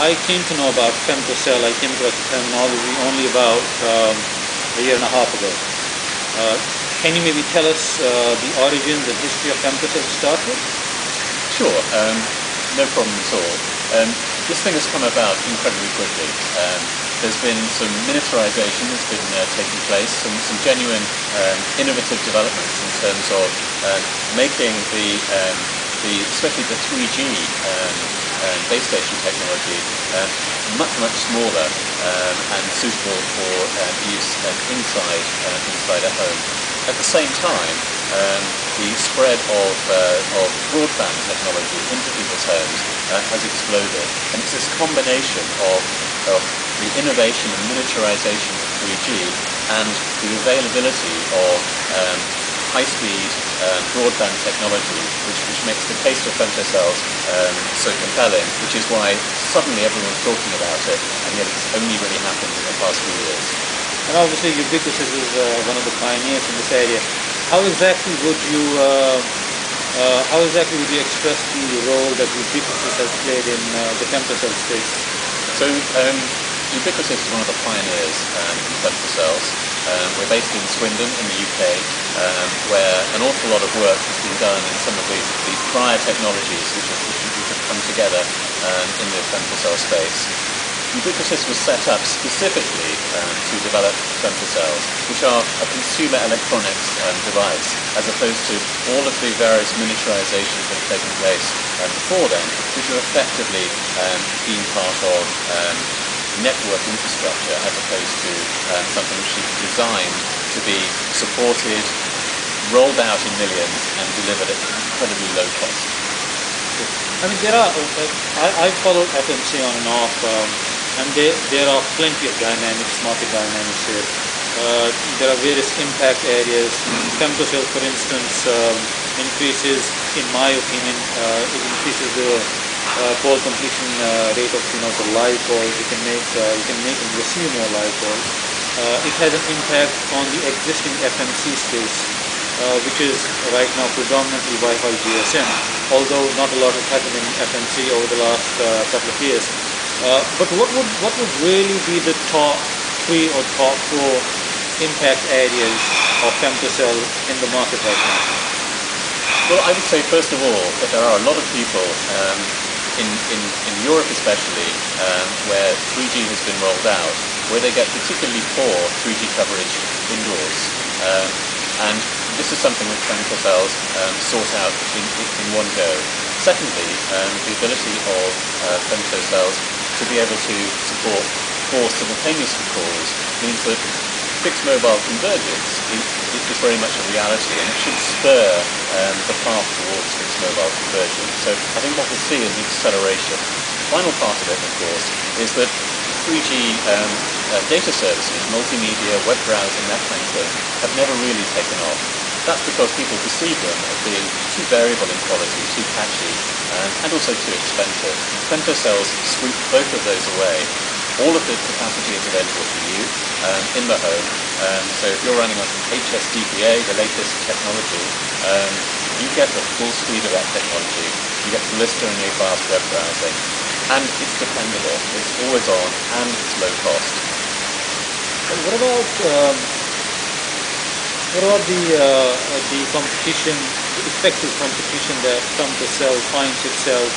I came to know about Femtocell. I came across the terminology only about a year and a half ago. Can you maybe tell us the origins and history of Femtocell to start with? Sure, no problem at all. This thing has come about incredibly quickly. There's been some miniaturization that's been taking place, some genuine innovative developments in terms of making especially the 3G base station technology much smaller and suitable for use inside a home. At the same time, the spread of broadband technology into people's homes has exploded, and it's this combination of the innovation and miniaturization of 3G and the availability of high-speed broadband technology, which makes the case for femtocells so compelling, which is why suddenly everyone's talking about it, and yet it's only really happened in the past few years. And obviously Ubiquisys is one of the pioneers in this area. How exactly would you express the role that Ubiquisys has played in the femtocell space? So Ubiquisys is one of the pioneers in femtocells. We're based in Swindon in the UK, where an awful lot of work has been done in some of these prior technologies which have come together in the femtocell space. Ubiquisys was set up specifically to develop femtocells, which are a consumer electronics device, as opposed to all of the various miniaturizations that have taken place before then, which are effectively being part of network infrastructure, as opposed to something which is designed to be supported, rolled out in millions, and delivered at incredibly low cost. I mean, I followed FMC on and off, and there are plenty of market dynamics here. There are various impact areas. Femtocell, for instance, increases, in my opinion, it increases the call completion rate of the live calls. You can make and receive more live calls. It has an impact on the existing FMC space, which is right now predominantly Wi-Fi GSM, although not a lot has happened in FMC over the last couple of years. But what would really be the top 3 or top 4 impact areas of femtocell in the market right now? Well, I would say first of all that there are a lot of people in Europe especially, where 3G has been rolled out, where they get particularly poor 3G coverage indoors. And this is something which femtocells sort out in one go. Secondly, the ability of femtocells to be able to support 4 simultaneous calls means that fixed mobile convergence is very much a reality, and it should spur the path towards fixed mobile convergence. So I think what we'll see is an acceleration. The final part of it, of course, is that 3G data services, multimedia, web browsing, that kind of thing, have never really taken off. That's because people perceive them as being too variable in quality, too patchy, and also too expensive. Femtocells sweep both of those away. All of the capacity is available for you in the home. So if you're running on HSDPA, the latest technology, you get the full speed of that technology. You get blisteringly fast web browsing. And it's dependable, it's always on, and it's low cost. And what about the competition, the effective competition that femtocell finds itself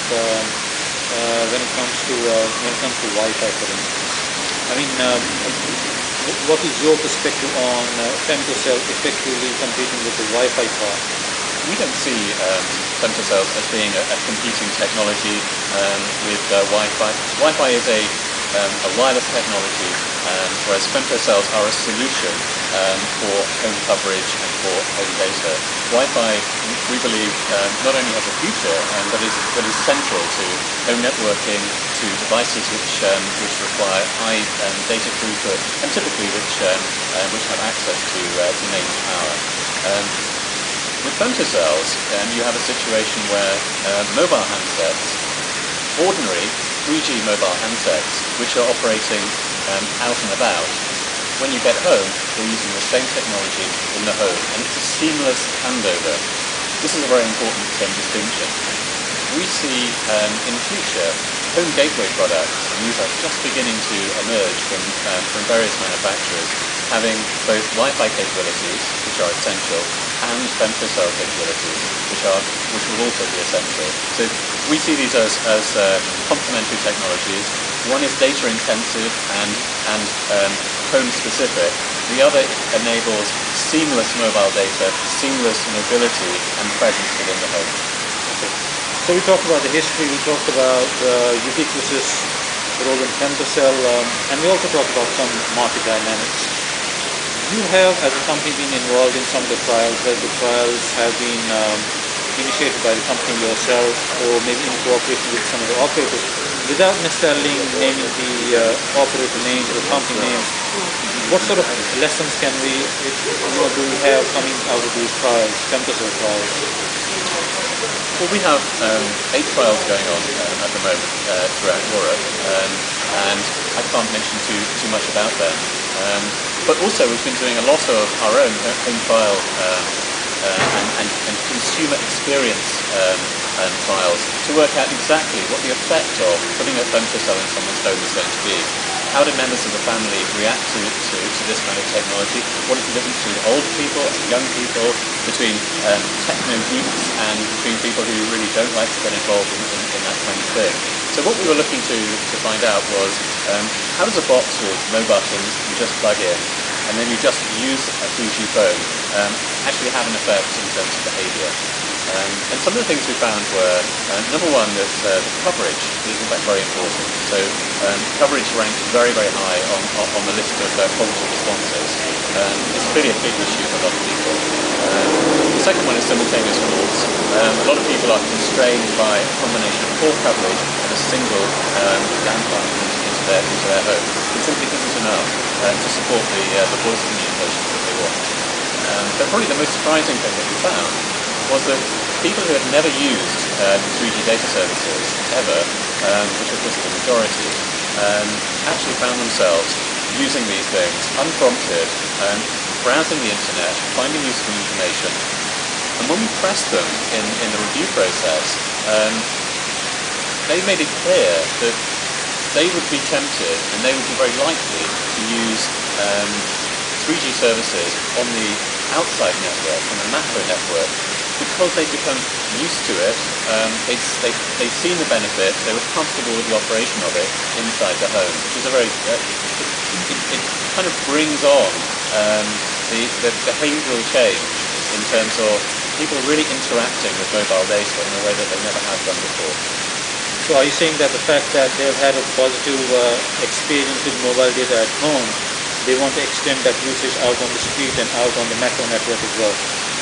when it comes to Wi-Fi, for instance? I mean, what is your perspective on femtocell effectively competing with the Wi-Fi part? We don't see femtocells as being a competing technology with Wi-Fi. Wi-Fi is a wireless technology, whereas femtocells are a solution for home coverage and for home data. Wi-Fi, we believe, not only has a future, but is central to home networking, to devices which require high data throughput, and typically which have access to mains power. With femtocells, you have a situation where mobile handsets, ordinary 3G mobile handsets, which are operating out and about, when you get home, they're using the same technology in the home, and it's a seamless handover. This is a very important distinction. We see in the future home gateway products, and these are just beginning to emerge from various manufacturers, having both Wi-Fi capabilities, which are essential, and Femtocell capabilities, which will also be essential. So we see these as complementary technologies. One is data intensive and home specific. The other enables seamless mobile data, seamless mobility and presence within the home. Okay. So we talked about the history, we talked about Ubiquisys, role in Femtocell, and we also talked about some market dynamics. You have, as a company, been involved in some of the trials, where the trials have been initiated by the company yourself, or maybe in cooperation with some of the operators, without necessarily naming the operator names or company names. What sort of lessons can we, do we have coming out of these trials, Femtocell trials? Well, we have 8 trials going on at the moment throughout Europe, and I can't mention too much about them. But also we've been doing a lot of our own home trial and consumer experience trials to work out exactly what the effect of putting a Femtocell in someone's home is going to be. How do members of the family react to this kind of technology? What is the difference between old people and young people, between techno geeks and between people who really don't like to get involved in that kind of thing? So what we were looking to find out was how does a box with no buttons you just plug in and then you just use a 3G phone actually have an effect in terms of behaviour? And some of the things we found were, number one, that the coverage is in fact very important. So coverage ranked very, very high on the list of positive responses. It's clearly a big issue for a lot of people. The second one is simultaneous calls. A lot of people are constrained by a combination of poor coverage and a single landline into their home. It simply isn't enough to support the voice communication that they want. But probably the most surprising thing that we found was that people who had never used 3G data services ever, which of course is the majority, actually found themselves using these things unprompted, browsing the internet, finding useful information. And when we pressed them in the review process, they made it clear that they would be tempted and they would be very likely to use 3G services on the outside network, on the macro network, because they'd become used to it. They'd seen the benefit, they were comfortable with the operation of it inside the home, which is a very, it kind of brings on the behavioural change in terms of people really interacting with mobile data in a way that they never have done before. So are you saying that the fact that they've had a positive experience with mobile data at home, they want to extend that usage out on the street and out on the macro network as well?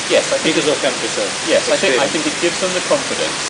Yes, I think because of Femtocell. yes, I think it gives them the confidence